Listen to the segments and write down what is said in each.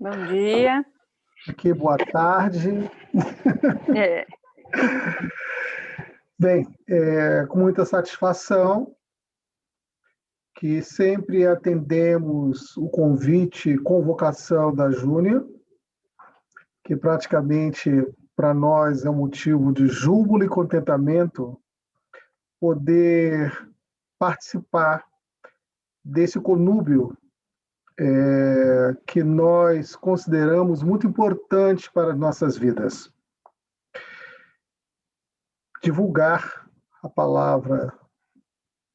Bom dia. Aqui, boa tarde. É, Bem, com muita satisfação que sempre atendemos o convite, convocação da Júnia, que praticamente para nós é um motivo de júbilo e contentamento poder participar desse conúbio que nós consideramos muito importante para nossas vidas. Divulgar a palavra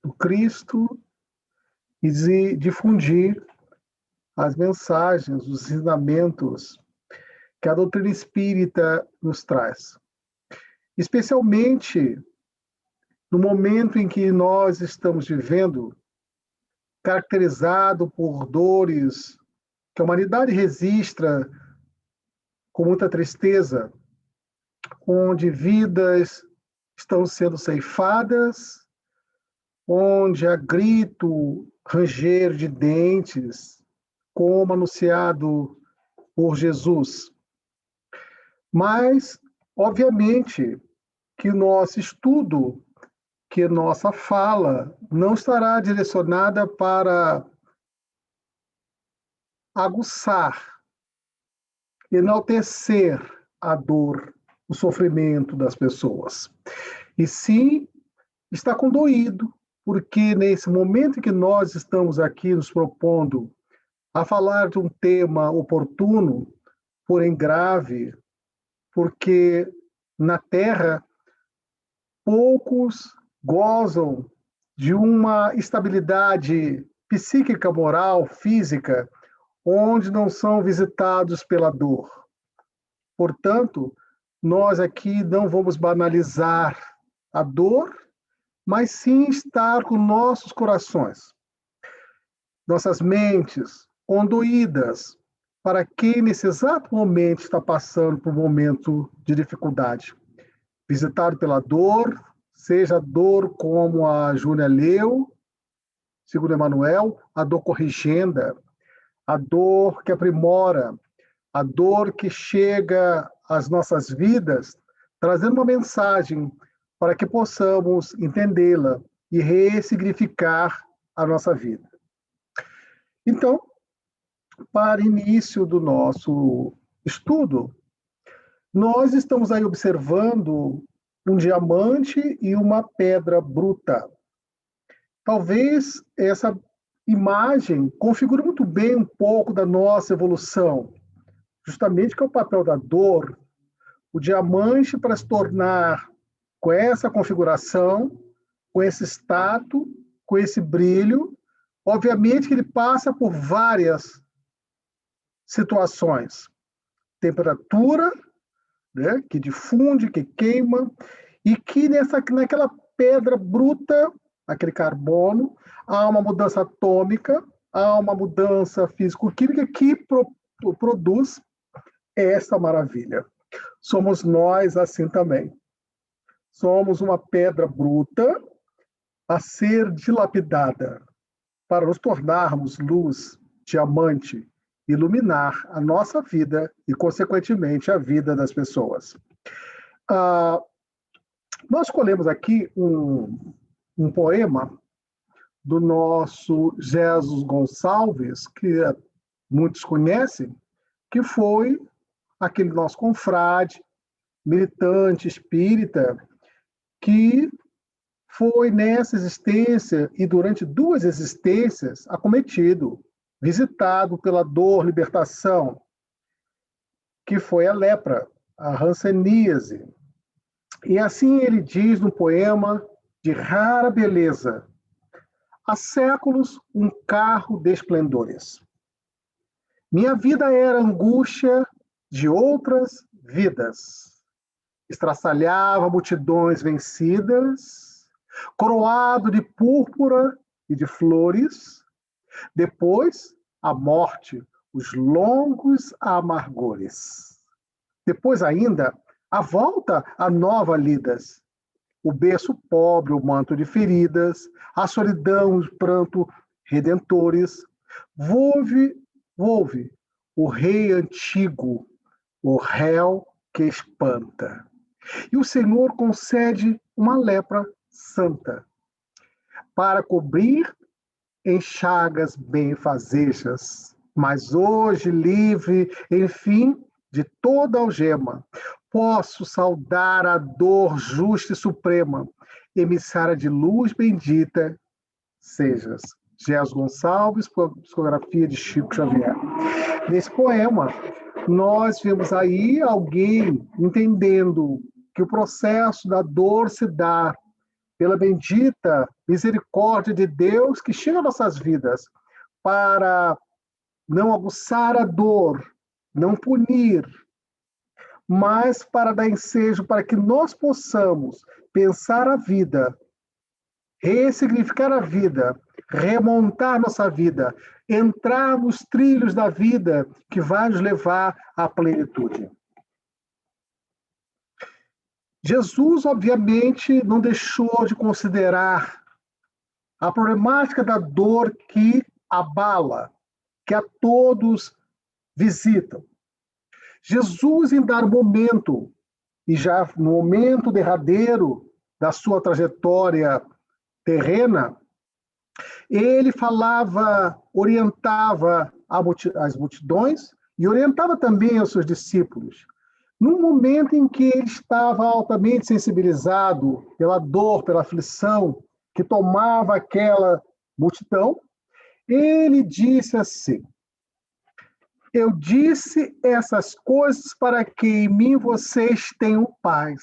do Cristo e difundir as mensagens, os ensinamentos que a doutrina espírita nos traz. Especialmente no momento em que nós estamos vivendo, caracterizado por dores que a humanidade registra com muita tristeza, onde vidas estão sendo ceifadas, onde há grito, ranger de dentes, como anunciado por Jesus. Mas, obviamente, que o nosso estudo, que nossa fala, não estará direcionada para aguçar, enaltecer a dor, o sofrimento das pessoas. E sim, está condoído, porque nesse momento que nós estamos aqui nos propondo a falar de um tema oportuno, porém grave, porque na Terra poucos gozam de uma estabilidade psíquica, moral, física, onde não são visitados pela dor. Portanto, nós aqui não vamos banalizar a dor, mas sim estar com nossos corações, nossas mentes condoídas para quem nesse exato momento está passando por um momento de dificuldade. Visitado pela dor, seja a dor como a Júnia leu, segundo Emmanuel, a dor corrigenda, a dor que aprimora, a dor que chega às nossas vidas, trazendo uma mensagem para que possamos entendê-la e ressignificar a nossa vida. Então, para início do nosso estudo, nós estamos aí observando um diamante e uma pedra bruta. Talvez essa imagem configure muito bem um pouco da nossa evolução, justamente que é o papel da dor, o diamante para se tornar com essa configuração, com esse status, com esse brilho. Obviamente que ele passa por várias situações. Temperatura, né, que difunde, que queima, e que naquela pedra bruta, aquele carbono, há uma mudança atômica, há uma mudança físico-química que produz essa maravilha. Somos nós assim também. Somos uma pedra bruta a ser dilapidada para nos tornarmos luz, diamante, iluminar a nossa vida e, consequentemente, a vida das pessoas. Nós escolhemos aqui um poema do nosso Jesus Gonçalves, que muitos conhecem, que foi aquele nosso confrade, militante espírita, que foi nessa existência e durante 2 existências acometido, visitado pela dor, libertação, que foi a lepra, a hanseníase. E assim ele diz no poema de rara beleza: há séculos um carro de esplendores. Minha vida era angústia de outras vidas. Estraçalhava multidões vencidas, coroado de púrpura e de flores. Depois, a morte, os longos amargores. Depois ainda, a volta a nova lidas. O berço pobre, o manto de feridas, a solidão, o pranto redentores. Volve o rei antigo, o réu que espanta. E o Senhor concede uma lepra santa para cobrir em chagas benfazejas, mas hoje livre, enfim, de toda algema, posso saudar a dor justa e suprema, emissária de luz bendita, sejas. Gés Gonçalves, psicografia de Chico Xavier. Nesse poema, nós vemos aí alguém entendendo que o processo da dor se dá pela bendita misericórdia de Deus que chega às nossas vidas para não aguçar a dor, não punir, mas para dar ensejo para que nós possamos pensar a vida, ressignificar a vida, remontar nossa vida, entrar nos trilhos da vida que vai nos levar à plenitude. Jesus, obviamente, não deixou de considerar a problemática da dor que abala, que a todos visitam. Jesus, em dado momento, e já no momento derradeiro da sua trajetória terrena, ele falava, orientava as multidões e orientava também os seus discípulos. No momento em que ele estava altamente sensibilizado pela dor, pela aflição que tomava aquela multidão, ele disse assim: eu disse essas coisas para que em mim vocês tenham paz.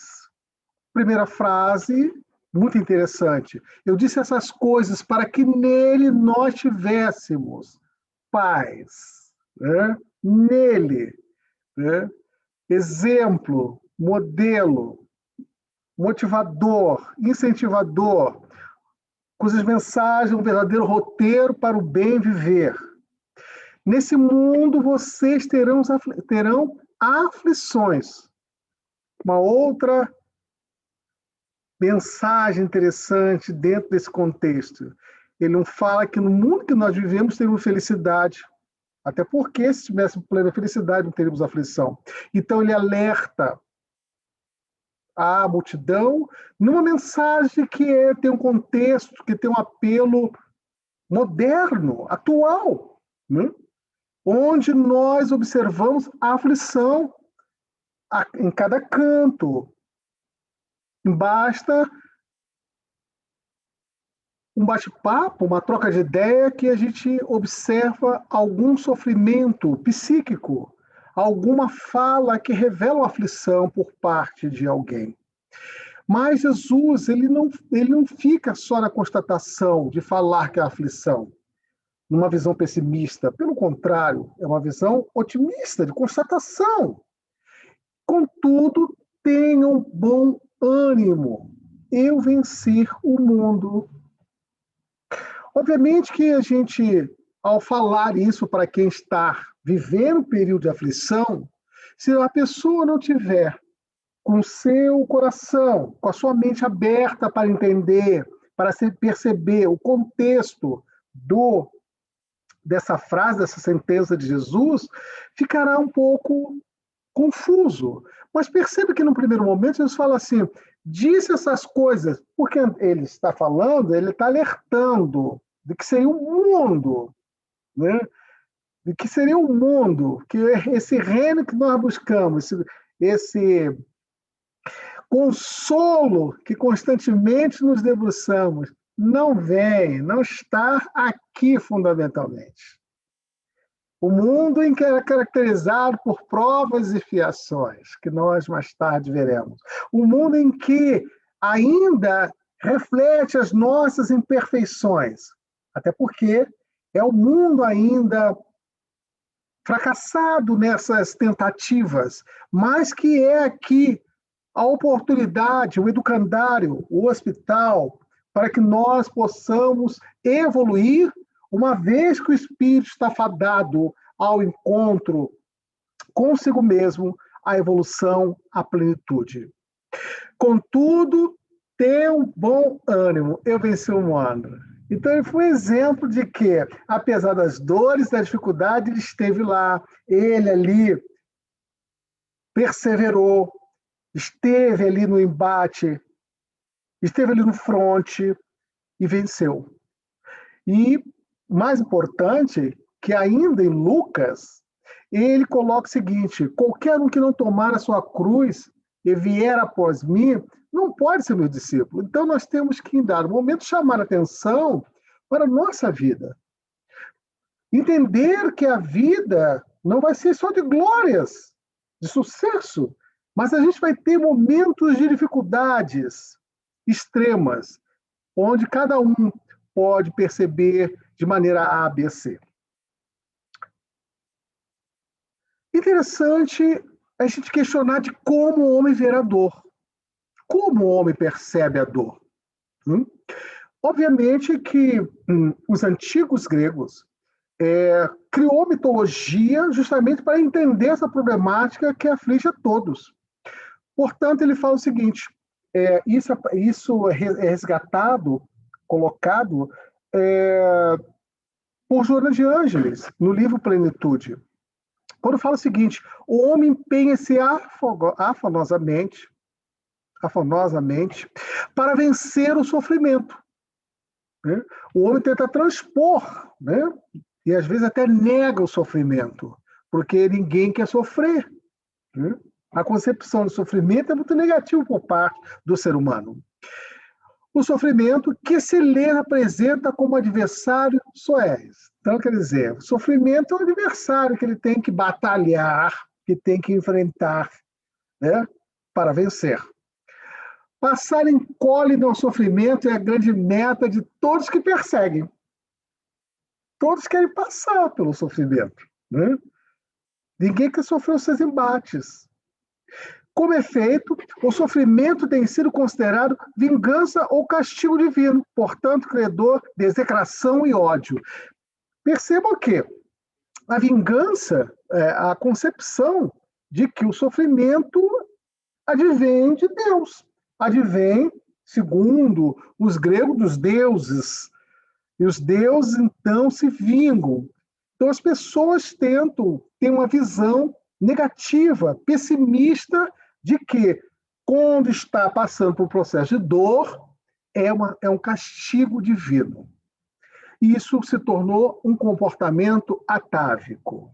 Primeira frase, muito interessante. Eu disse essas coisas para que nele nós tivéssemos paz. Né? Nele. Né? Exemplo, modelo, motivador, incentivador, cujas mensagens, um verdadeiro roteiro para o bem viver. Nesse mundo vocês terão aflições. Uma outra mensagem interessante dentro desse contexto. Ele não fala que no mundo que nós vivemos teremos felicidade. Até porque, se tivéssemos plena felicidade, não teríamos aflição. Então, ele alerta a multidão numa mensagem que tem um contexto, que tem um apelo moderno, atual, né? Onde nós observamos a aflição em cada canto. Basta um bate-papo, uma troca de ideia que a gente observa algum sofrimento psíquico, alguma fala que revela uma aflição por parte de alguém. Mas Jesus, ele não fica só na constatação de falar que é aflição, numa visão pessimista. Pelo contrário, é uma visão otimista, de constatação. Contudo, tenham bom ânimo. Eu venci o mundo. Obviamente que a gente, ao falar isso para quem está vivendo um período de aflição, se a pessoa não tiver com o seu coração, com a sua mente aberta para entender, para perceber o contexto dessa frase, dessa sentença de Jesus, ficará um pouco confuso. Mas perceba que no primeiro momento Jesus fala assim, disse essas coisas, porque ele está falando, ele está alertando de que seria um mundo, né? De que seria um mundo, que esse reino que nós buscamos, esse consolo que constantemente nos debruçamos, não está aqui fundamentalmente. O mundo em que era caracterizado por provas e fiações, que nós mais tarde veremos. O mundo em que ainda reflete as nossas imperfeições, até porque é o mundo ainda fracassado nessas tentativas, mas que é aqui a oportunidade, o educandário, o hospital, para que nós possamos evoluir, uma vez que o espírito está fadado ao encontro consigo mesmo, à evolução, à plenitude. Contudo, tenha um bom ânimo. Eu venci o mundo. Então, ele foi um exemplo de que, apesar das dores, da dificuldade, ele esteve lá, ele ali perseverou, esteve ali no embate, esteve ali no fronte e venceu. E, mais importante, que ainda em Lucas, ele coloca o seguinte: qualquer um que não tomar a sua cruz e vier após mim, não pode ser meu discípulo. Então, nós temos que, em dado momento, chamar a atenção para a nossa vida. Entender que a vida não vai ser só de glórias, de sucesso, mas a gente vai ter momentos de dificuldades extremas, onde cada um pode perceber de maneira A, B, C. Interessante a gente questionar de como o homem vê a dor. Como o homem percebe a dor? Obviamente que os antigos gregos criou mitologia justamente para entender essa problemática que aflige a todos. Portanto, ele fala o seguinte, isso é resgatado, colocado por Joana de Ângeles, no livro Plenitude. Quando fala o seguinte: o homem empenha-se afanosamente para vencer o sofrimento. Né? O homem tenta transpor, né? E às vezes até nega o sofrimento, porque ninguém quer sofrer. Né? A concepção do sofrimento é muito negativa por parte do ser humano. O sofrimento que se lhe apresenta como adversário Soares. Então, quer dizer, o sofrimento é um adversário que ele tem que batalhar, que tem que enfrentar, né, para vencer. Passar incólume ao sofrimento é a grande meta de todos que perseguem. Todos querem passar pelo sofrimento. Né? Ninguém quer sofrer os seus embates. Como efeito, o sofrimento tem sido considerado vingança ou castigo divino, portanto, credor de execração e ódio. Percebam que a vingança é a concepção de que o sofrimento advém de Deus, advém, segundo os gregos, dos deuses. E os deuses, então, se vingam. Então, as pessoas tentam ter uma visão negativa, pessimista, de que, quando está passando por um processo de dor, é um castigo divino. Isso se tornou um comportamento atávico.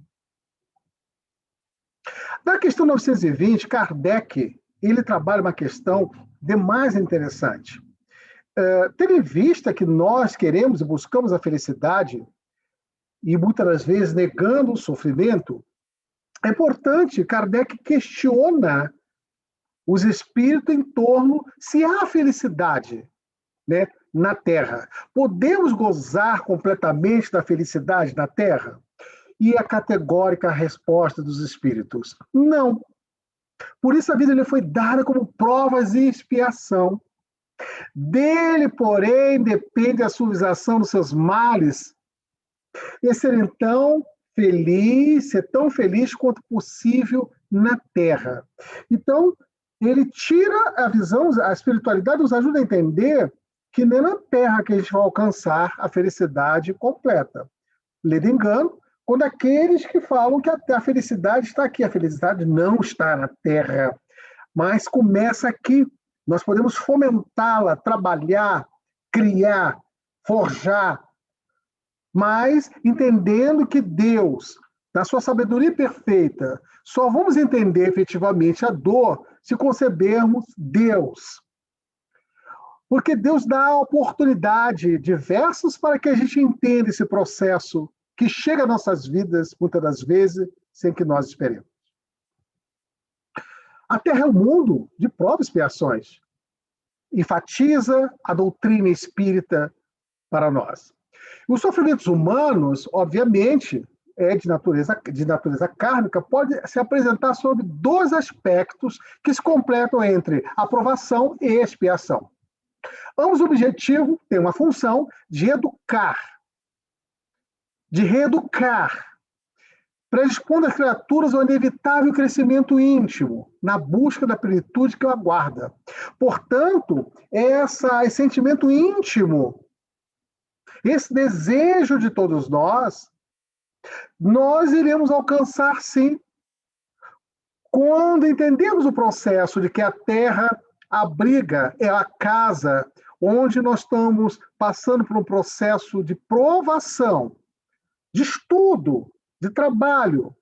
Na questão 920, Kardec ele trabalha uma questão demais interessante. Tendo em vista que nós queremos e buscamos a felicidade, e muitas das vezes negando o sofrimento, é importante, Kardec questiona os espíritos em torno se há felicidade, né, na Terra. Podemos gozar completamente da felicidade na Terra? E a categórica resposta dos espíritos: não. Por isso a vida lhe foi dada como provas e expiação. Dele, porém, depende a suavização dos seus males e ser então feliz, ser tão feliz quanto possível na Terra. Então, ele tira a visão, a espiritualidade nos ajuda a entender que nem na Terra que a gente vai alcançar a felicidade completa. Lendo engano, quando aqueles que falam que a felicidade está aqui, a felicidade não está na Terra, mas começa aqui. Nós podemos fomentá-la, trabalhar, criar, forjar, mas entendendo que Deus, na sua sabedoria perfeita, só vamos entender efetivamente a dor se concebermos Deus. Porque Deus dá oportunidade diversas para que a gente entenda esse processo que chega às nossas vidas, muitas das vezes, sem que nós esperemos. A Terra é um mundo de provas e expiações. Enfatiza a doutrina espírita para nós. Os sofrimentos humanos, obviamente, de natureza kármica, pode se apresentar sob dois aspectos que se completam entre aprovação e expiação. Ambos objetivos têm uma função de educar, de reeducar, predispondo as criaturas ao inevitável crescimento íntimo, na busca da plenitude que o aguarda. Portanto, esse sentimento íntimo esse desejo de todos nós iremos alcançar, sim, quando entendemos o processo de que a Terra abriga, é a casa onde nós estamos passando por um processo de provação, de estudo, de trabalho,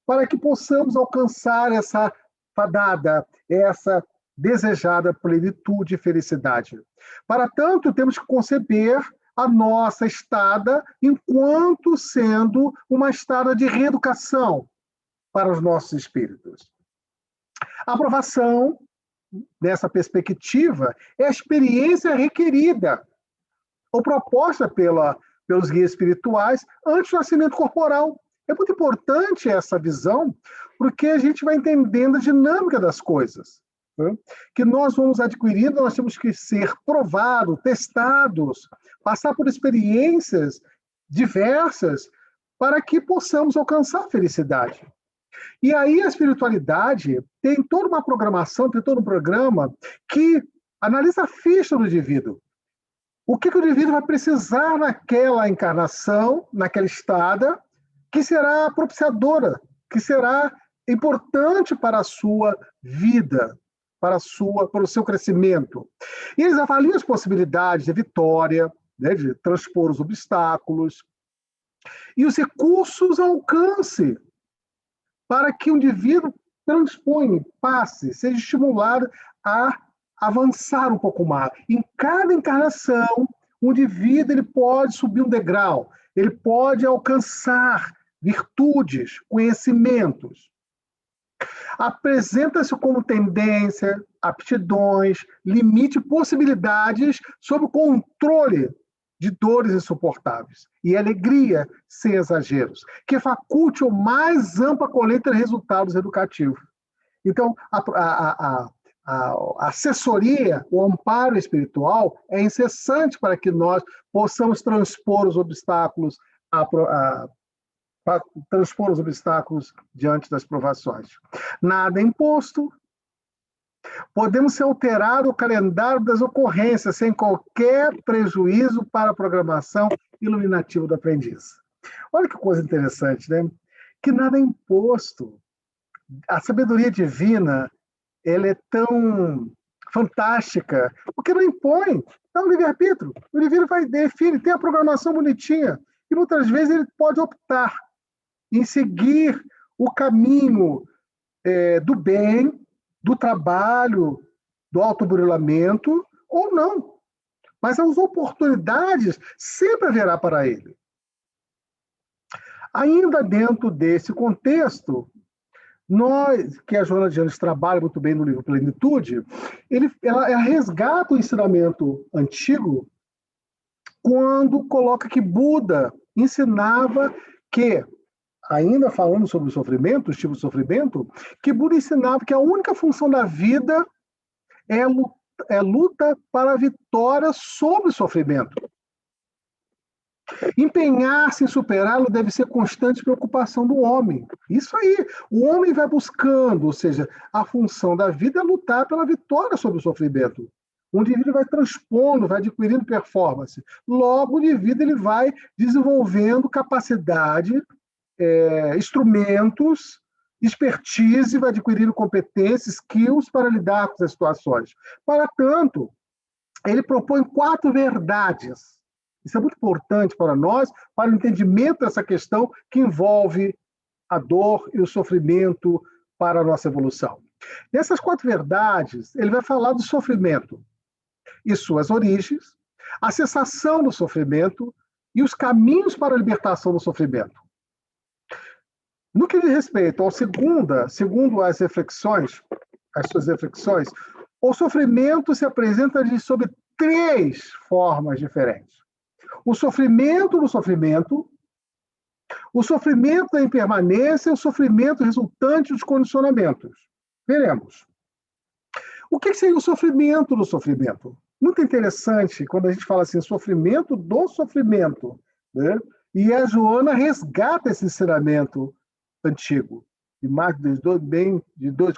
para que possamos alcançar essa fadada, essa desejada plenitude e felicidade. Para tanto, temos que conceber a nossa estada enquanto sendo uma estada de reeducação para os nossos espíritos. A aprovação, dessa perspectiva, é a experiência requerida ou proposta pelos guias espirituais antes do nascimento corporal. É muito importante essa visão, porque a gente vai entendendo a dinâmica das coisas, né? Que nós vamos adquirindo, nós temos que ser provados, testados, passar por experiências diversas para que possamos alcançar a felicidade. E aí a espiritualidade tem toda uma programação, tem todo um programa que analisa a ficha do indivíduo. O que o indivíduo vai precisar naquela encarnação, naquela estada, que será propiciadora, que será importante para a sua vida, para o seu crescimento. E eles avaliam as possibilidades de vitória, né, de transpor os obstáculos, e os recursos ao alcance para que o indivíduo transponha, passe, seja estimulado a avançar um pouco mais. Em cada encarnação, o indivíduo ele pode subir um degrau, ele pode alcançar virtudes, conhecimentos. Apresenta-se como tendência, aptidões, limite, possibilidades sob o controle de dores insuportáveis e alegria sem exageros, que faculte o mais ampla colheita de resultados educativos. Então, a assessoria, o amparo espiritual é incessante para que nós possamos transpor os obstáculos, transpor os obstáculos diante das provações. Nada é imposto. Podemos ser alterar o calendário das ocorrências sem qualquer prejuízo para a programação iluminativa do aprendiz. Olha que coisa interessante, né? Que nada é imposto. A sabedoria divina, ela é tão fantástica, porque não impõe. É um livre-arbítrio. O livre vai definir, tem a programação bonitinha, e muitas vezes ele pode optar em seguir o caminho do bem, do trabalho, do autoburilamento, ou não. Mas as oportunidades sempre haverá para ele. Ainda dentro desse contexto, que a Joana de Anjos trabalha muito bem no livro Plenitude, ela resgata o ensinamento antigo quando coloca que Buda ensinava que, ainda falando sobre o sofrimento, os tipos de sofrimento, que Buda ensinava que a única função da vida é luta para a vitória sobre o sofrimento. Empenhar-se em superá-lo deve ser constante preocupação do homem. Isso aí. O homem vai buscando, ou seja, a função da vida é lutar pela vitória sobre o sofrimento. O indivíduo vai transpondo, vai adquirindo performance. Logo, o indivíduo ele vai desenvolvendo capacidade, instrumentos, expertise, vai adquirindo competências, skills para lidar com as situações. Para tanto, ele propõe 4 verdades. Isso é muito importante para nós, para o entendimento dessa questão que envolve a dor e o sofrimento para a nossa evolução. Nessas 4 verdades, ele vai falar do sofrimento e suas origens, a cessação do sofrimento e os caminhos para a libertação do sofrimento. No que diz respeito ao segundo as suas reflexões, o sofrimento se apresenta sob 3 formas diferentes. O sofrimento do sofrimento, o sofrimento da impermanência e o sofrimento resultante dos condicionamentos. Veremos. O que seria o sofrimento do sofrimento? Muito interessante quando a gente fala assim, sofrimento do sofrimento, né? E a Joana resgata esse ensinamento antigo, de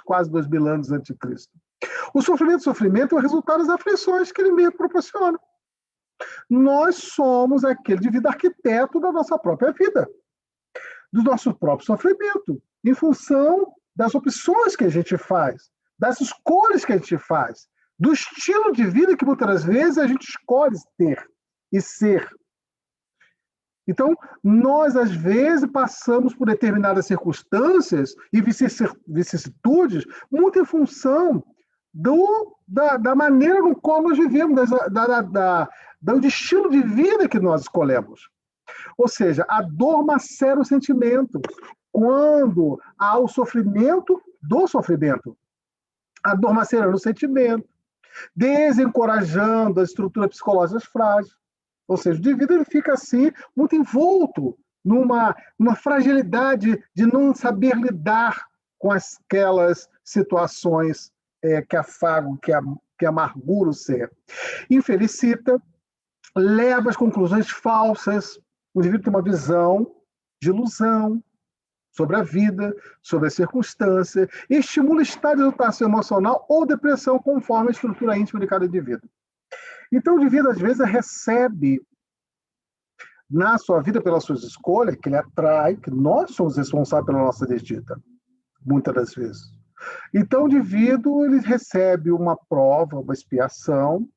quase 2000 anos antes de Cristo. O sofrimento é o resultado das aflições que ele mesmo proporciona. Nós somos aquele indivíduo arquiteto da nossa própria vida, do nosso próprio sofrimento, em função das opções que a gente faz, das escolhas que a gente faz, do estilo de vida que muitas vezes a gente escolhe ter e ser. Então, nós, às vezes, passamos por determinadas circunstâncias e vicissitudes muito em função da maneira no qual nós vivemos, do estilo de vida que nós escolhemos. Ou seja, a dor macera o sentimento. Quando há o sofrimento do sofrimento, a dor macerando o sentimento, desencorajando a estrutura psicológica frágil. Ou seja, o indivíduo ele fica assim, muito envolto numa fragilidade de não saber lidar com aquelas situações que afagam, que amarguram o ser. Infelicita, leva às conclusões falsas. O indivíduo tem uma visão de ilusão sobre a vida, sobre a circunstância, e estimula estado de exaltação emocional ou depressão conforme a estrutura íntima de cada indivíduo. Então, o indivíduo, às vezes, recebe na sua vida, pelas suas escolhas, que ele atrai, que nós somos responsáveis pela nossa desdita, muitas das vezes. Então, o indivíduo ele recebe uma prova, uma expiação,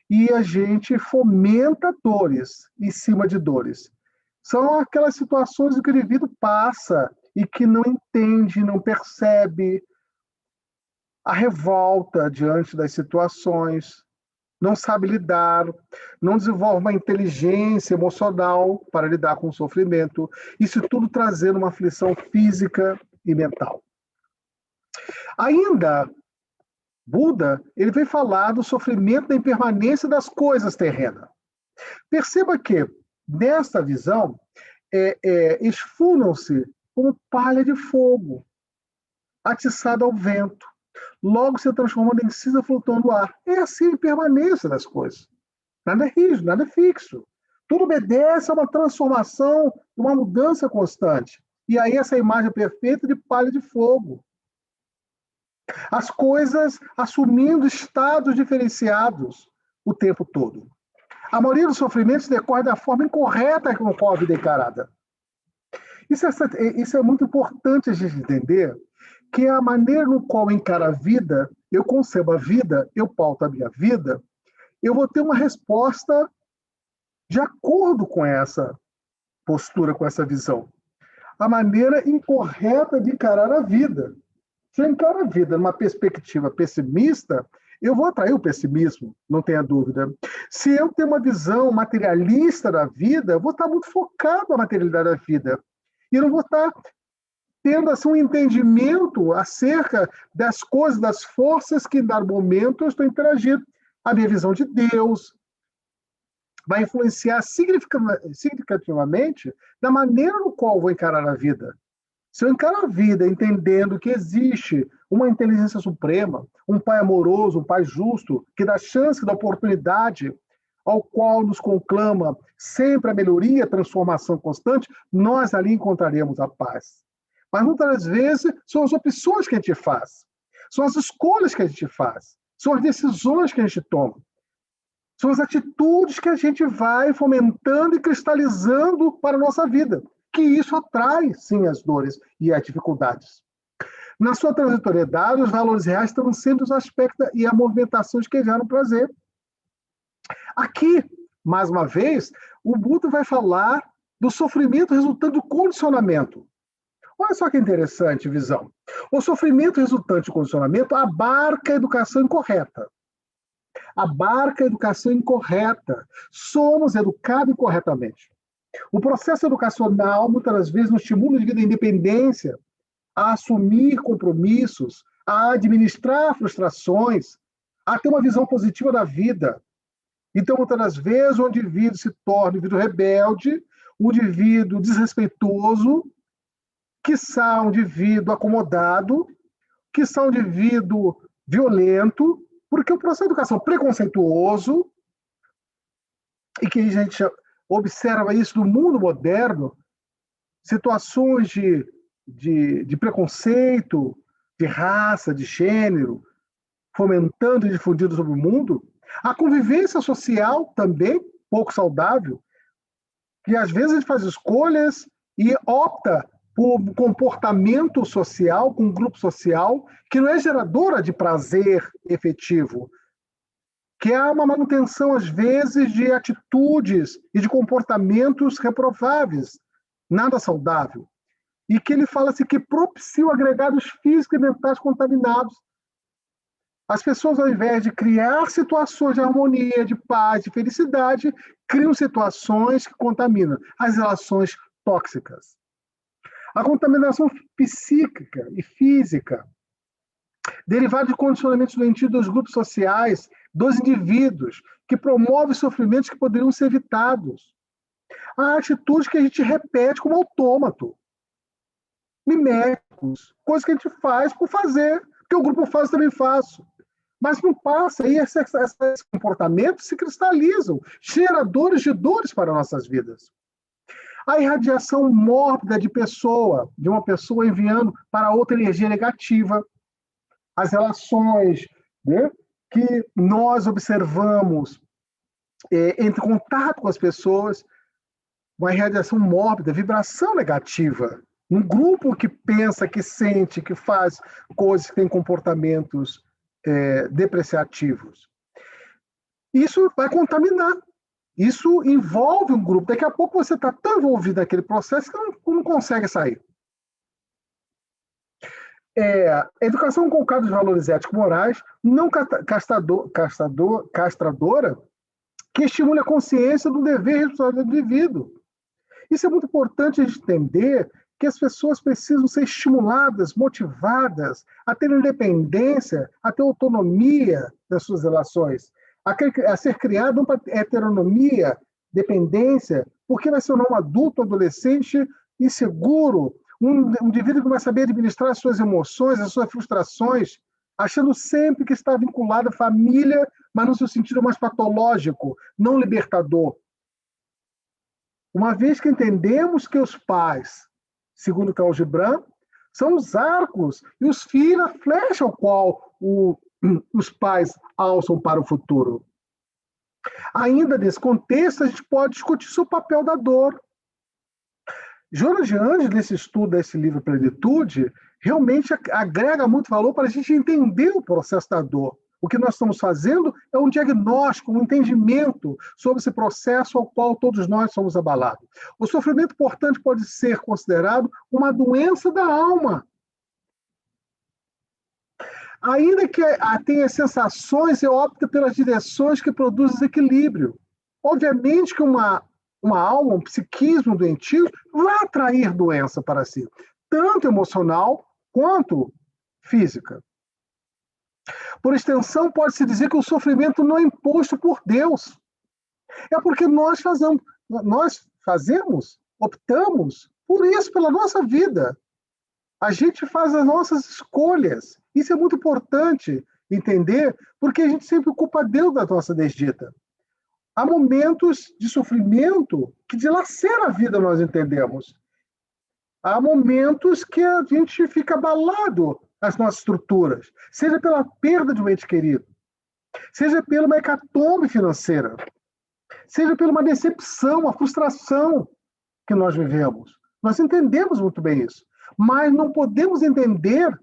e a gente fomenta dores em cima de dores. São aquelas situações em que o indivíduo passa e que não entende, não percebe a revolta diante das situações, não sabe lidar, não desenvolve uma inteligência emocional para lidar com o sofrimento, isso tudo trazendo uma aflição física e mental. Ainda, Buda, ele vem falar do sofrimento da impermanência das coisas terrenas. Perceba que, nesta visão, esfumam-se como palha de fogo, atiçada ao vento, logo se transformando em cinza flutuando no ar. É assim a impermanência das coisas. Nada é rígido, nada é fixo. Tudo obedece a uma transformação, uma mudança constante. E aí essa imagem perfeita de palha de fogo. As coisas assumindo estados diferenciados o tempo todo. A maioria dos sofrimentos decorre da forma incorreta com a qual a vida é encarada. Isso é muito importante a gente entender, que é a maneira no qual eu encaro a vida, eu concebo a vida, eu pauto a minha vida, eu vou ter uma resposta de acordo com essa postura, com essa visão. A maneira incorreta de encarar a vida. Se eu encaro a vida numa perspectiva pessimista, eu vou atrair o pessimismo, não tenha dúvida. Se eu tenho uma visão materialista da vida, eu vou estar muito focado na materialidade da vida. E não vou estar tendo assim, um entendimento acerca das coisas, das forças que, em dado momento, eu estou interagindo. A minha visão de Deus vai influenciar significativamente da maneira no qual eu vou encarar a vida. Se eu encaro a vida entendendo que existe uma inteligência suprema, um pai amoroso, um pai justo, que dá chance, que dá oportunidade, ao qual nos conclama sempre a melhoria, a transformação constante, nós ali encontraremos a paz. Mas muitas vezes são as opções que a gente faz, são as escolhas que a gente faz, são as decisões que a gente toma, são as atitudes que a gente vai fomentando e cristalizando para a nossa vida, que isso atrai, sim, as dores e as dificuldades. Na sua transitoriedade, os valores reais estão sempre os aspectos e a movimentações que geram prazer. Aqui, mais uma vez, o Buda vai falar do sofrimento resultante do condicionamento. Olha só que interessante visão. O sofrimento resultante do condicionamento abarca a educação incorreta. Abarca a educação incorreta. Somos educados incorretamente. O processo educacional, muitas vezes, nos estimula de vida à independência, a assumir compromissos, a administrar frustrações, a ter uma visão positiva da vida. Então, muitas vezes, o indivíduo se torna um indivíduo rebelde, um indivíduo desrespeitoso, quiçá um indivíduo acomodado, quiçá um indivíduo violento, porque o processo de educação preconceituoso, e que a gente observa isso no mundo moderno, situações de preconceito, de raça, de gênero, fomentando e difundindo sobre o mundo, a convivência social também, pouco saudável, que às vezes a gente faz escolhas e opta por um comportamento social, com um grupo social, que não é geradora de prazer efetivo, que é uma manutenção, às vezes, de atitudes e de comportamentos reprováveis, nada saudável. E que ele fala assim, que propiciam agregados físicos e mentais contaminados. As pessoas, ao invés de criar situações de harmonia, de paz, de felicidade, criam situações que contaminam as relações tóxicas. A contaminação psíquica e física, derivada de condicionamentos doentios dos grupos sociais, dos indivíduos, que promove sofrimentos que poderiam ser evitados. Há atitudes que a gente repete como autômato, miméticos, coisas que a gente faz por fazer, porque o grupo faz, eu também faço. Mas não passa, e esses comportamentos se cristalizam, geradores de dores para nossas vidas. A irradiação mórbida de uma pessoa enviando para outra energia negativa, as relações, né, que nós observamos entre contato com as pessoas, uma irradiação mórbida, vibração negativa. Um grupo que pensa, que sente, que faz coisas, que tem comportamentos depreciativos. Isso vai contaminar. Isso envolve um grupo. Daqui a pouco você está tão envolvido naquele processo que não consegue sair. A educação colocada nos valores éticos-morais, não castradora, que estimule a consciência do dever e responsabilidade do indivíduo. Isso é muito importante a gente entender, que as pessoas precisam ser estimuladas, motivadas a ter independência, a ter autonomia das suas relações, a ser criada uma heteronomia, dependência, porque vai se tornar um adulto, adolescente inseguro, um indivíduo que vai saber administrar as suas emoções, as suas frustrações, achando sempre que está vinculado à família, mas no seu sentido mais patológico, não libertador. Uma vez que entendemos que os pais, segundo Khalil Gibran, são os arcos e os filhos a flecha ao qual os pais alçam para o futuro. Ainda nesse contexto, a gente pode discutir sobre o papel da dor. Jonas de Anjos, nesse estudo desse livro Plenitude, realmente agrega muito valor para a gente entender o processo da dor. O que nós estamos fazendo é um diagnóstico, um entendimento sobre esse processo ao qual todos nós somos abalados. O sofrimento, portanto, pode ser considerado uma doença da alma. Ainda que tenha sensações, eu opto pelas direções que produzem desequilíbrio. Obviamente que uma alma, um psiquismo doentio, vai atrair doença para si, tanto emocional quanto física. Por extensão, pode-se dizer que o sofrimento não é imposto por Deus. É porque nós fazemos, optamos por isso, pela nossa vida. A gente faz as nossas escolhas. Isso é muito importante entender, porque a gente sempre culpa Deus da nossa desdita. Há momentos de sofrimento que dilacera a vida, nós entendemos. Há momentos que a gente fica abalado as nossas estruturas, seja pela perda de um ente querido, seja pela uma hecatombe financeira, seja pela uma decepção, uma frustração que nós vivemos. Nós entendemos muito bem isso, mas não podemos entender,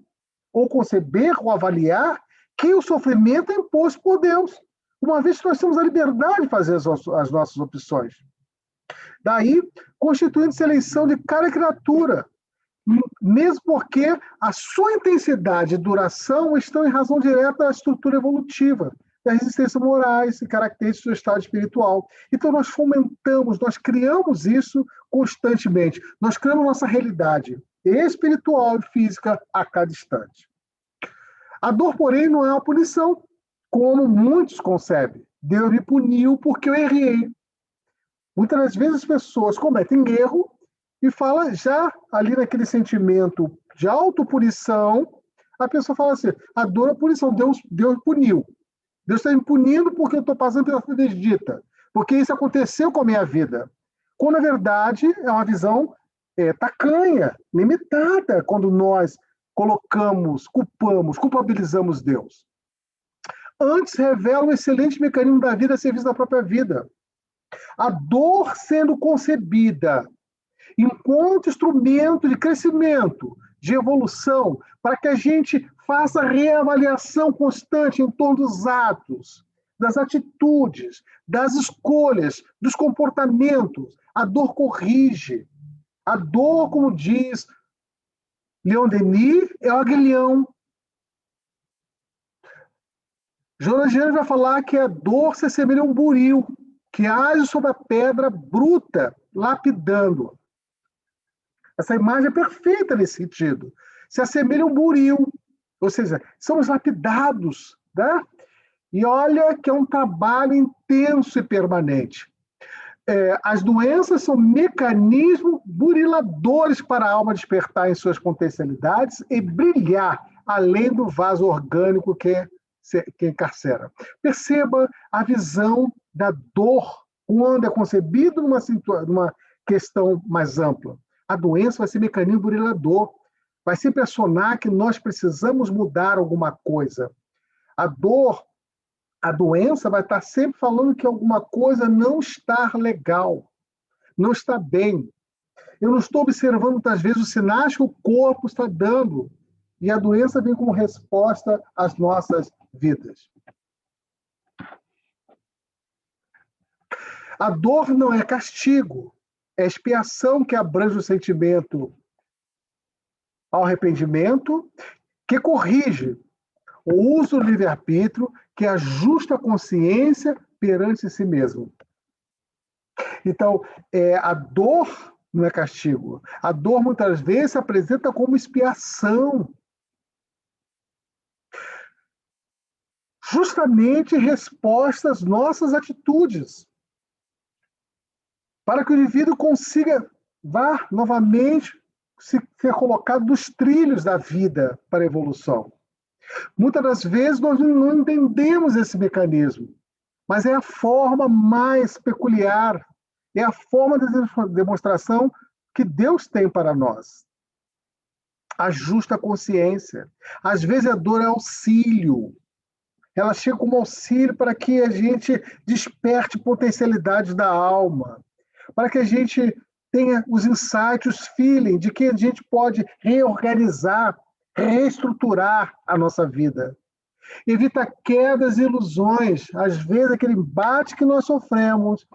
ou conceber, ou avaliar que o sofrimento é imposto por Deus, uma vez que nós temos a liberdade de fazer as nossas opções. Daí, constituindo-se a eleição de cada criatura, mesmo porque a sua intensidade e duração estão em razão direta da estrutura evolutiva, da resistência morais e características do estado espiritual. Então nós fomentamos, nós criamos isso constantemente. Nós criamos nossa realidade espiritual e física a cada instante. A dor, porém, não é uma punição, como muitos concebem. Deus me puniu porque eu errei. Muitas das vezes as pessoas cometem erro e fala já ali naquele sentimento de autopunição, a pessoa fala assim, a dor é a punição, Deus puniu. Deus está me punindo porque eu estou passando pela vida desdita, porque isso aconteceu com a minha vida. Quando, na verdade, é uma visão tacanha, limitada, quando nós culpabilizamos Deus. Antes, revela um excelente mecanismo da vida a serviço da própria vida. A dor sendo concebida enquanto instrumento de crescimento, de evolução, para que a gente faça reavaliação constante em torno dos atos, das atitudes, das escolhas, dos comportamentos. A dor corrige. A dor, como diz Leon Denis, é o aguilhão. Jonas Gênesis vai falar que a dor se assemelha a um buril que age sobre a pedra bruta, lapidando. Essa imagem é perfeita nesse sentido. Se assemelha a um buril, ou seja, somos lapidados, né? E olha que é um trabalho intenso e permanente. As doenças são mecanismos buriladores para a alma despertar em suas potencialidades e brilhar além do vaso orgânico que encarcera. Perceba a visão da dor quando é concebido numa questão mais ampla. A doença vai ser mecanismo burilador, vai sempre acionar que nós precisamos mudar alguma coisa. A dor, a doença vai estar sempre falando que alguma coisa não está legal, não está bem. Eu não estou observando muitas vezes os sinais que o corpo está dando, e a doença vem como resposta às nossas vidas. A dor não é castigo, é expiação que abrange o sentimento ao arrependimento, que corrige o uso do livre-arbítrio, que ajusta a consciência perante si mesmo. Então, a dor não é castigo. A dor, muitas vezes, se apresenta como expiação. Justamente resposta às nossas atitudes. Para que o indivíduo consiga, vá novamente ser colocado nos trilhos da vida para a evolução. Muitas das vezes nós não entendemos esse mecanismo, mas é a forma mais peculiar, é a forma de demonstração que Deus tem para nós. A justa consciência. Às vezes a dor é auxílio. Ela chega como auxílio para que a gente desperte potencialidades da alma, para que a gente tenha os insights, os feeling de que a gente pode reorganizar, reestruturar a nossa vida. Evita quedas e ilusões. Às vezes, aquele embate que nós sofremos,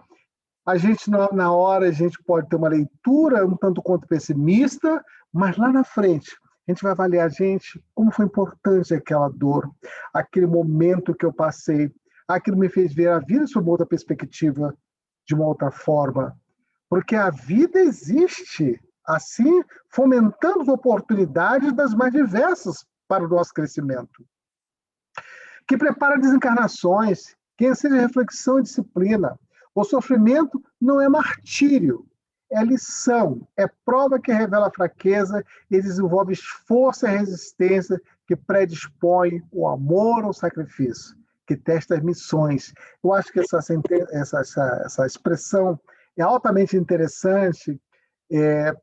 a gente, na hora, a gente pode ter uma leitura um tanto quanto pessimista, mas lá na frente, a gente vai avaliar, gente, como foi importante aquela dor, aquele momento que eu passei, aquilo me fez ver a vida sob outra perspectiva, de uma outra forma. Porque a vida existe, assim, fomentando as oportunidades das mais diversas para o nosso crescimento. Que prepara desencarnações, que ensina reflexão e disciplina. O sofrimento não é martírio, é lição, é prova que revela a fraqueza e desenvolve esforço e resistência que predispõe o amor ao sacrifício, que testa as missões. Eu acho que essa expressão é altamente interessante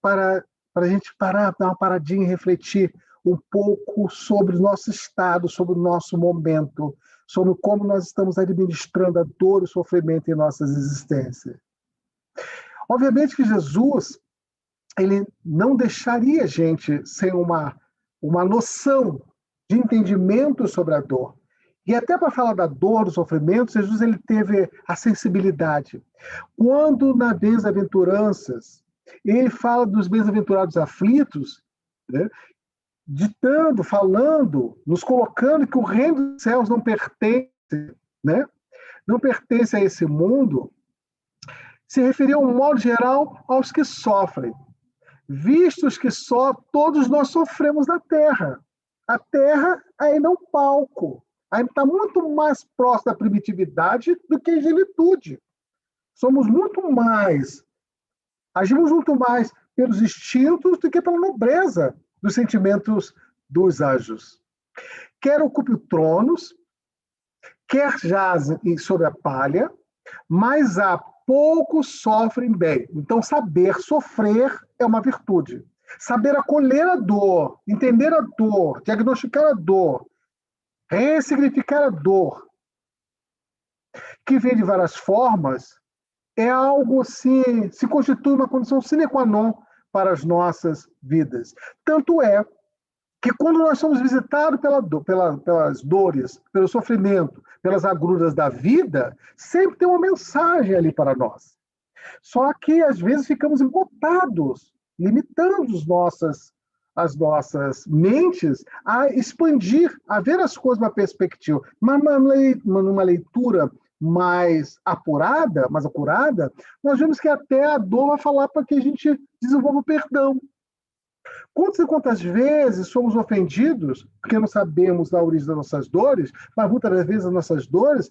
para a gente parar, dar uma paradinha e refletir um pouco sobre o nosso estado, sobre o nosso momento, sobre como nós estamos administrando a dor e o sofrimento em nossas existências. Obviamente que Jesus, ele não deixaria a gente sem uma noção de entendimento sobre a dor. E até para falar da dor, do sofrimento, Jesus ele teve a sensibilidade. Quando na Bem-aventuranças, ele fala dos bem-aventurados aflitos, né, ditando, falando, nos colocando que o reino dos céus não pertence, né, não pertence a esse mundo, se referia, de um modo geral, aos que sofrem. Vistos que só todos nós sofremos na Terra. A Terra ainda é um palco. Ainda está muito mais próximo da primitividade do que a ingenuidade. Somos muito mais, agimos muito mais pelos instintos do que pela nobreza dos sentimentos dos anjos. Quer ocupe tronos, quer jaz sobre a palha, mas há poucos sofrem bem. Então, saber sofrer é uma virtude. Saber acolher a dor, entender a dor, diagnosticar a dor, ressignificar a dor, que vem de várias formas, é algo assim, se constitui uma condição sine qua non para as nossas vidas. Tanto é que quando nós somos visitados pelas dores, pelo sofrimento, pelas agruras da vida, sempre tem uma mensagem ali para nós. Só que, às vezes, ficamos embotados, limitando as nossas mentes a expandir, a ver as coisas numa perspectiva. Mas numa leitura mais apurada, mais acurada, nós vemos que até a dor vai falar para que a gente desenvolva o perdão. Quantas e quantas vezes somos ofendidos porque não sabemos a origem das nossas dores, mas muitas das vezes as nossas dores,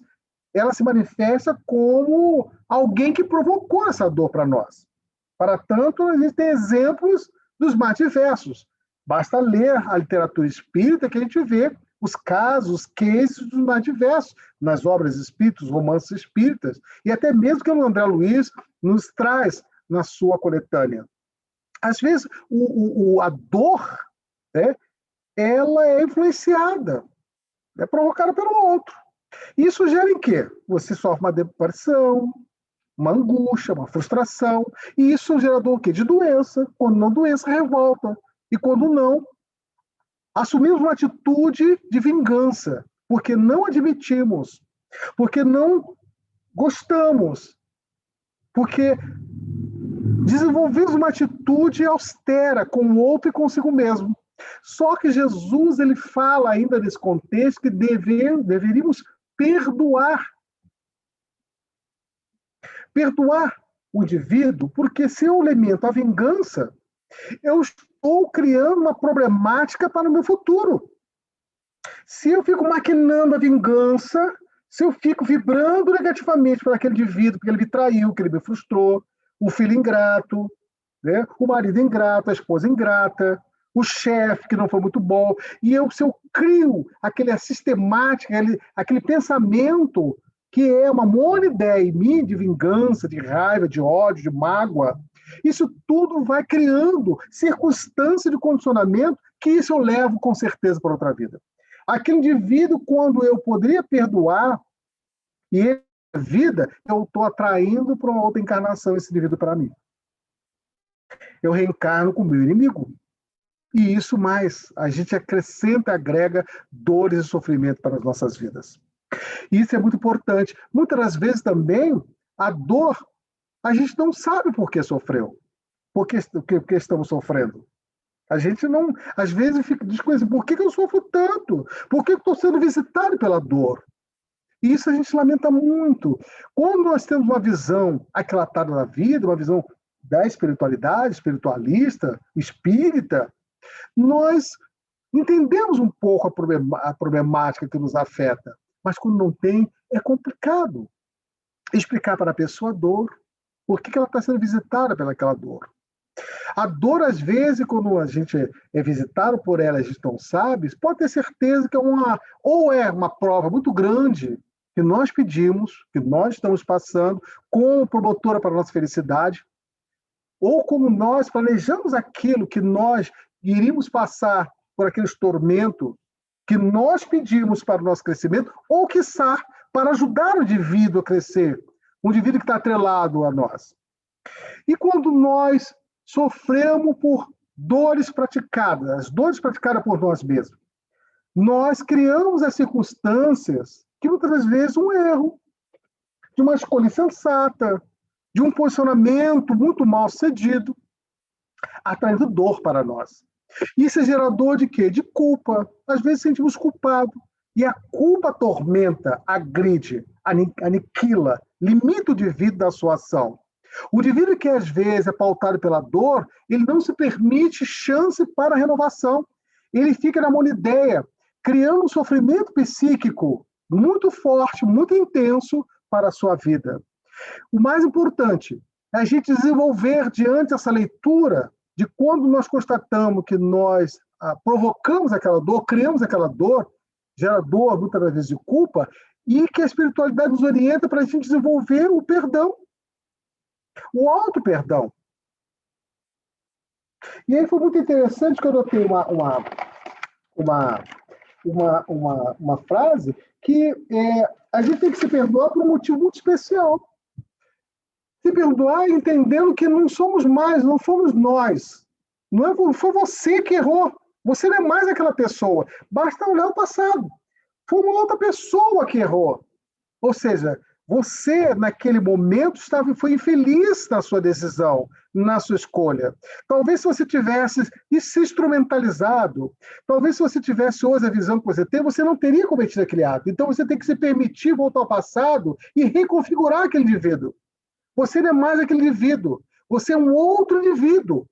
ela se manifesta como alguém que provocou essa dor para nós. Para tanto, a gente tem exemplos dos mais diversos. Basta ler a literatura espírita que a gente vê os casos, os cases dos mais diversos, nas obras espíritas, romances espíritas, e até mesmo que o André Luiz nos traz na sua coletânea. Às vezes, a dor, né, ela é influenciada, é provocada pelo outro. Isso gera em quê? Você sofre uma depressão, uma angústia, uma frustração, e isso é um gerador o quê? De doença. Quando não, doença, revolta. E quando não, assumimos uma atitude de vingança, porque não admitimos, porque não gostamos, porque desenvolvemos uma atitude austera com o outro e consigo mesmo. Só que Jesus ele fala ainda nesse contexto que deveríamos perdoar. Perdoar o indivíduo, porque se eu alimento a vingança, eu estou criando uma problemática para o meu futuro. Se eu fico maquinando a vingança, se eu fico vibrando negativamente para aquele indivíduo, porque ele me traiu, que ele me frustrou, o filho ingrato, né? O marido ingrato, a esposa ingrata, o chefe que não foi muito bom, e se eu crio aquela sistemática, aquele pensamento que é uma monoideia em mim de vingança, de raiva, de ódio, de mágoa, isso tudo vai criando circunstância de condicionamento que isso eu levo com certeza para outra vida. Aquele indivíduo, quando eu poderia perdoar, e ele vida, eu estou atraindo para uma outra encarnação esse indivíduo para mim. Eu reencarno com o meu inimigo. E isso mais, a gente acrescenta, agrega dores e sofrimento para as nossas vidas. E isso é muito importante. Muitas das vezes também, a dor, a gente não sabe por que sofreu, por que estamos sofrendo. A gente não, às vezes, fica desconhecido. Por que eu sofro tanto? Por que eu estou sendo visitado pela dor? E isso a gente lamenta muito. Quando nós temos uma visão aquilatada da vida, uma visão da espiritualidade, espiritualista, espírita, nós entendemos um pouco a problemática que nos afeta. Mas quando não tem, é complicado explicar para a pessoa a dor. Por que ela está sendo visitada pelaquela dor? A dor, às vezes, quando a gente é visitado por ela, a gente não sabe, pode ter certeza que é uma prova muito grande que nós pedimos, que nós estamos passando como promotora para a nossa felicidade, ou como nós planejamos aquilo que nós iríamos passar por aqueles tormentos que nós pedimos para o nosso crescimento, ou, quiçá, para ajudar o indivíduo a crescer, o indivíduo que está atrelado a nós. E quando nós sofremos por dores praticadas, as dores praticadas por nós mesmos, nós criamos as circunstâncias que muitas vezes um erro, de uma escolha insensata, de um posicionamento muito mal sucedido, atraindo dor para nós. Isso é gerador de quê? De culpa. Às vezes sentimos culpados. E a culpa atormenta, agride, aniquila, limita o indivíduo da sua ação. O indivíduo que às vezes é pautado pela dor, ele não se permite chance para a renovação. Ele fica na monoideia, criando um sofrimento psíquico muito forte, muito intenso para a sua vida. O mais importante é a gente desenvolver diante dessa leitura de quando nós constatamos que nós provocamos aquela dor, criamos aquela dor, gera dor, muitas vezes de culpa, e que a espiritualidade nos orienta para a gente desenvolver o perdão, o auto-perdão. E aí foi muito interessante que eu notei uma frase que a gente tem que se perdoar por um motivo muito especial. Se perdoar entendendo que não somos mais, não fomos nós. Não foi você que errou. Você não é mais aquela pessoa. Basta olhar o passado. Foi uma outra pessoa que errou. Ou seja, você, naquele momento, foi infeliz na sua decisão, na sua escolha. Talvez se você tivesse se instrumentalizado, talvez se você tivesse hoje a visão que você tem, você não teria cometido aquele ato. Então você tem que se permitir voltar ao passado e reconfigurar aquele indivíduo. Você não é mais aquele indivíduo. Você é um outro indivíduo.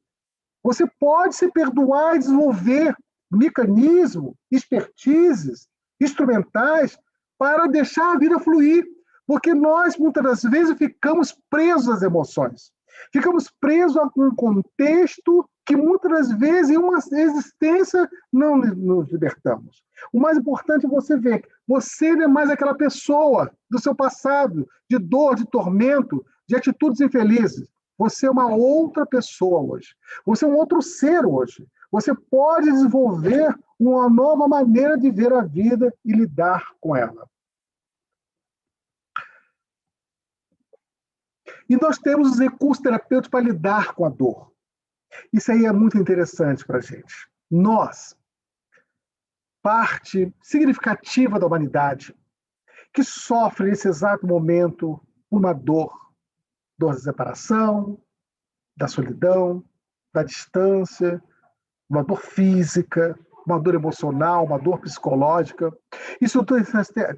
Você pode se perdoar e desenvolver mecanismos, expertises, instrumentais para deixar a vida fluir. Porque nós, muitas das vezes, ficamos presos às emoções. Ficamos presos a um contexto que, muitas das vezes, em uma existência, não nos libertamos. O mais importante é você ver que você não é mais aquela pessoa do seu passado, de dor, de tormento, de atitudes infelizes. Você é uma outra pessoa hoje. Você é um outro ser hoje. Você pode desenvolver uma nova maneira de ver a vida e lidar com ela. E nós temos os recursos terapêuticos para lidar com a dor. Isso aí é muito interessante para a gente. Nós, parte significativa da humanidade, que sofre nesse exato momento uma dor da separação, da solidão, da distância, uma dor física, uma dor emocional, uma dor psicológica. Isso tudo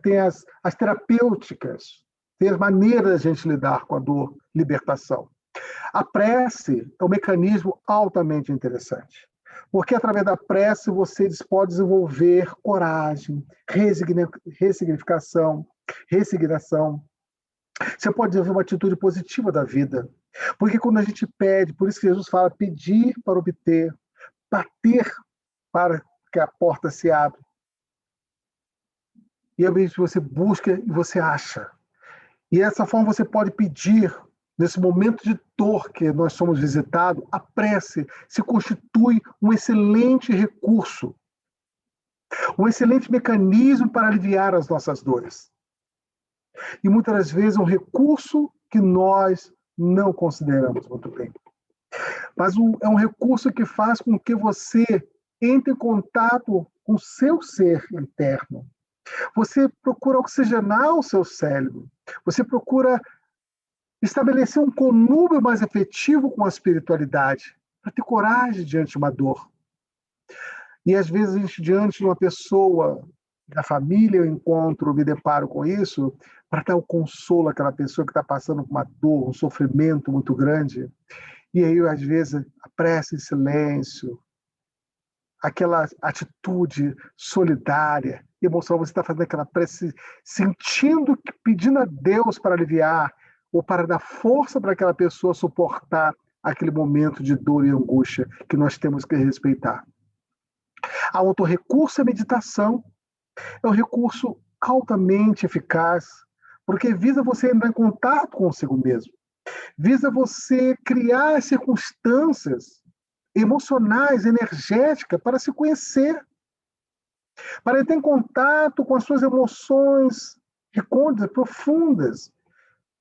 tem as terapêuticas, tem as maneiras de a gente lidar com a dor, libertação. A prece é um mecanismo altamente interessante, porque através da prece você pode desenvolver coragem, ressignificação, resignação. Você pode desenvolver uma atitude positiva da vida. Porque quando a gente pede, por isso que Jesus fala, pedir para obter, bater para que a porta se abra. E é mesmo que você busca e você acha. E dessa forma você pode pedir, nesse momento de dor que nós somos visitados, a prece se constitui um excelente recurso, um excelente mecanismo para aliviar as nossas dores. E muitas das vezes é um recurso que nós não consideramos muito bem. Mas é um recurso que faz com que você entre em contato com o seu ser interno. Você procura oxigenar o seu cérebro. Você procura estabelecer um conúbio mais efetivo com a espiritualidade, para ter coragem diante de uma dor. E às vezes, a gente, diante de uma pessoa da família, me deparo com isso, para dar o consolo àquela pessoa que está passando por uma dor, um sofrimento muito grande. E aí, às vezes, a prece em silêncio, aquela atitude solidária, emocional, você está fazendo aquela prece, sentindo, pedindo a Deus para aliviar, ou para dar força para aquela pessoa suportar aquele momento de dor e angústia que nós temos que respeitar. Há outro recurso, a meditação. É um recurso altamente eficaz, porque visa você entrar em contato consigo mesmo, visa você criar circunstâncias emocionais, energéticas, para se conhecer, para entrar em contato com as suas emoções recônditas, profundas,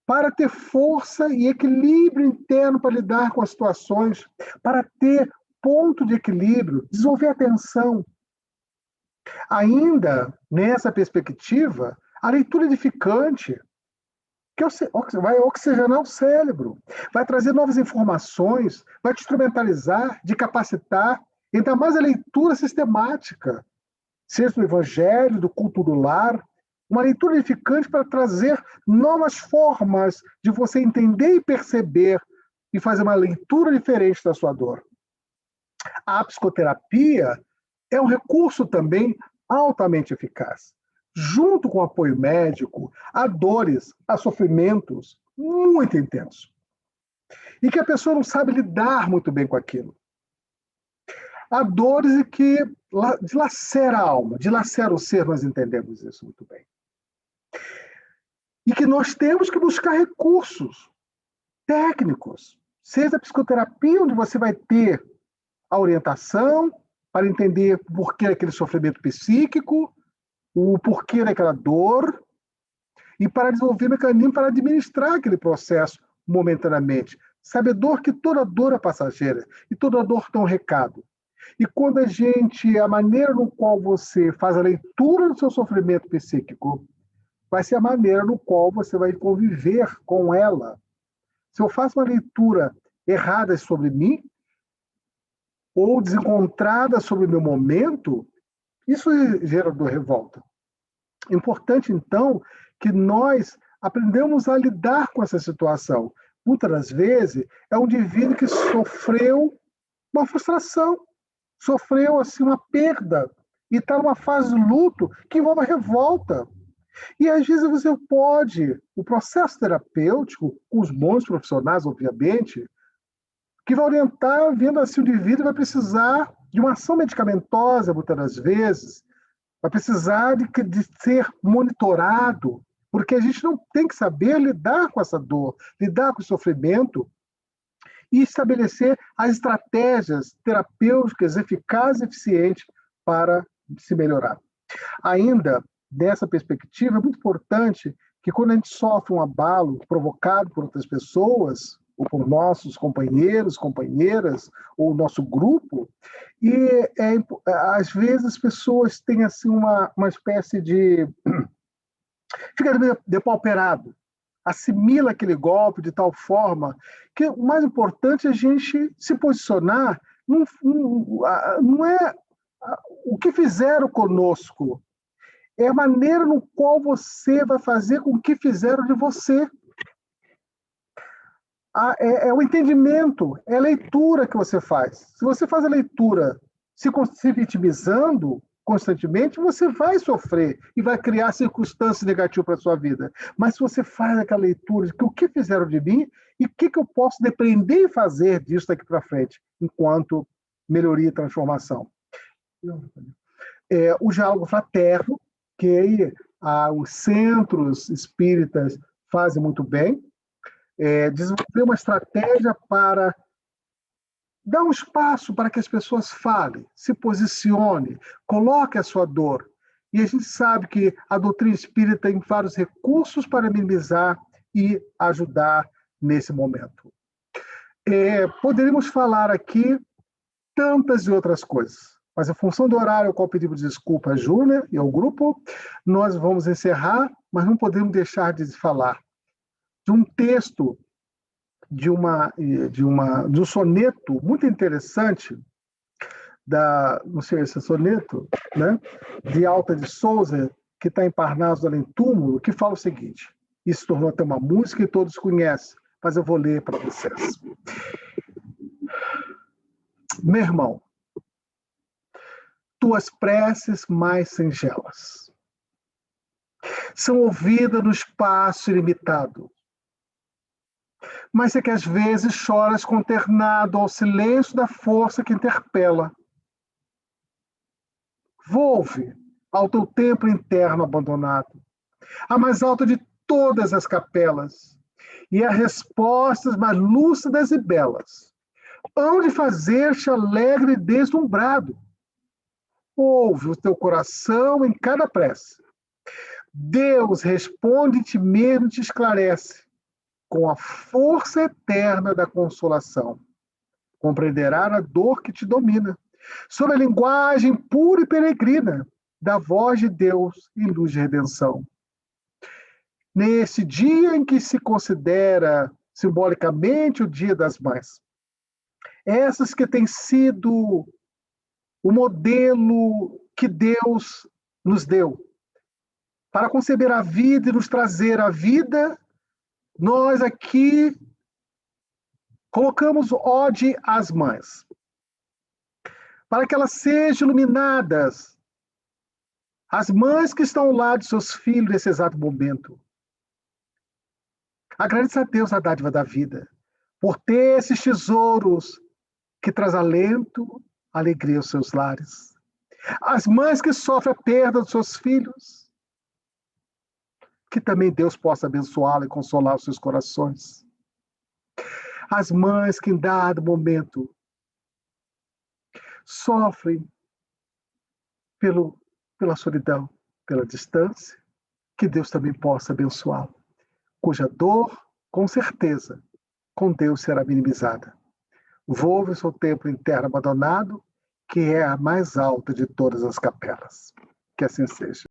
para ter força e equilíbrio interno para lidar com as situações, para ter ponto de equilíbrio, desenvolver atenção. Ainda nessa perspectiva, a leitura edificante, que vai oxigenar o cérebro, vai trazer novas informações, vai te instrumentalizar, te capacitar, ainda mais a leitura sistemática, seja do Evangelho, do culto do lar, uma leitura edificante para trazer novas formas de você entender e perceber e fazer uma leitura diferente da sua dor. A psicoterapia é um recurso também altamente eficaz. Junto com o apoio médico, há dores, há sofrimentos muito intensos. E que a pessoa não sabe lidar muito bem com aquilo. Há dores que dilacera a alma, dilacera o ser, nós entendemos isso muito bem. E que nós temos que buscar recursos técnicos, seja a psicoterapia, onde você vai ter a orientação para entender o porquê daquele sofrimento psíquico, o porquê daquela dor, e para desenvolver mecanismo para administrar aquele processo momentaneamente, sabedor que toda dor é passageira e toda dor tem um recado. E quando a maneira no qual você faz a leitura do seu sofrimento psíquico, vai ser a maneira no qual você vai conviver com ela. Se eu faço uma leitura errada sobre mim, ou desencontrada sobre o meu momento, isso gera dor e revolta. É importante, então, que nós aprendamos a lidar com essa situação. Muitas das vezes, é um indivíduo que sofreu uma frustração, sofreu assim, uma perda, e está numa fase de luto que envolve a revolta. E às vezes você pode, o processo terapêutico, com os bons profissionais, obviamente, que vai orientar, vendo assim o indivíduo vai precisar de uma ação medicamentosa, muitas das vezes, vai precisar de ser monitorado, porque a gente não tem que saber lidar com essa dor, lidar com o sofrimento e estabelecer as estratégias terapêuticas eficazes e eficientes para se melhorar. Ainda, dessa perspectiva, é muito importante que quando a gente sofre um abalo provocado por outras pessoas, ou por nossos companheiros, companheiras, ou nosso grupo, e às vezes as pessoas têm assim uma espécie de... fica depauperado, assimila aquele golpe de tal forma que o mais importante é a gente se posicionar, não é o que fizeram conosco, é a maneira no qual você vai fazer com que fizeram de você. É o entendimento, é a leitura que você faz. Se você faz a leitura se vitimizando constantemente, você vai sofrer e vai criar circunstâncias negativas para a sua vida. Mas se você faz aquela leitura de que o que fizeram de mim e o que eu posso depender e fazer disso daqui para frente, enquanto melhoria e transformação. O diálogo fraterno, que aí os centros espíritas fazem muito bem, desenvolver uma estratégia para dar um espaço para que as pessoas falem, se posicione, coloque a sua dor. E a gente sabe que a doutrina espírita tem vários recursos para minimizar e ajudar nesse momento. Poderíamos falar aqui tantas e outras coisas, mas em função do horário ao qual pedimos desculpa a Júlia e ao grupo, nós vamos encerrar, mas não podemos deixar de falar de um texto de um soneto muito interessante não sei se é soneto, né, de Alta de Souza, que está em Parnaso do Além Túmulo, que fala o seguinte, isso se tornou até uma música e todos conhecem, mas eu vou ler para vocês. Meu irmão, tuas preces mais singelas são ouvidas no espaço ilimitado, mas é que às vezes choras consternado ao silêncio da força que interpela. Volve ao teu templo interno abandonado, a mais alta de todas as capelas, e as respostas mais lúcidas e belas hão de fazer-te alegre e deslumbrado. Ouve o teu coração em cada prece. Deus responde-te mesmo e te esclarece, com a força eterna da consolação. Compreenderá a dor que te domina, sob a linguagem pura e peregrina da voz de Deus em luz de redenção. Nesse dia em que se considera simbolicamente o Dia das Mães, essas que têm sido o modelo que Deus nos deu para conceber a vida e nos trazer a vida, nós aqui colocamos ode às mães, para que elas sejam iluminadas, as mães que estão ao lado de seus filhos nesse exato momento. Agradeça a Deus a dádiva da vida, por ter esses tesouros que traz alento, alegria aos seus lares. As mães que sofrem a perda dos seus filhos, que também Deus possa abençoá-la e consolar os seus corações. As mães que em dado momento sofrem pela solidão, pela distância, que Deus também possa abençoá-la, cuja dor, com certeza, com Deus será minimizada. Volve o seu templo em terra abandonado, que é a mais alta de todas as capelas. Que assim seja.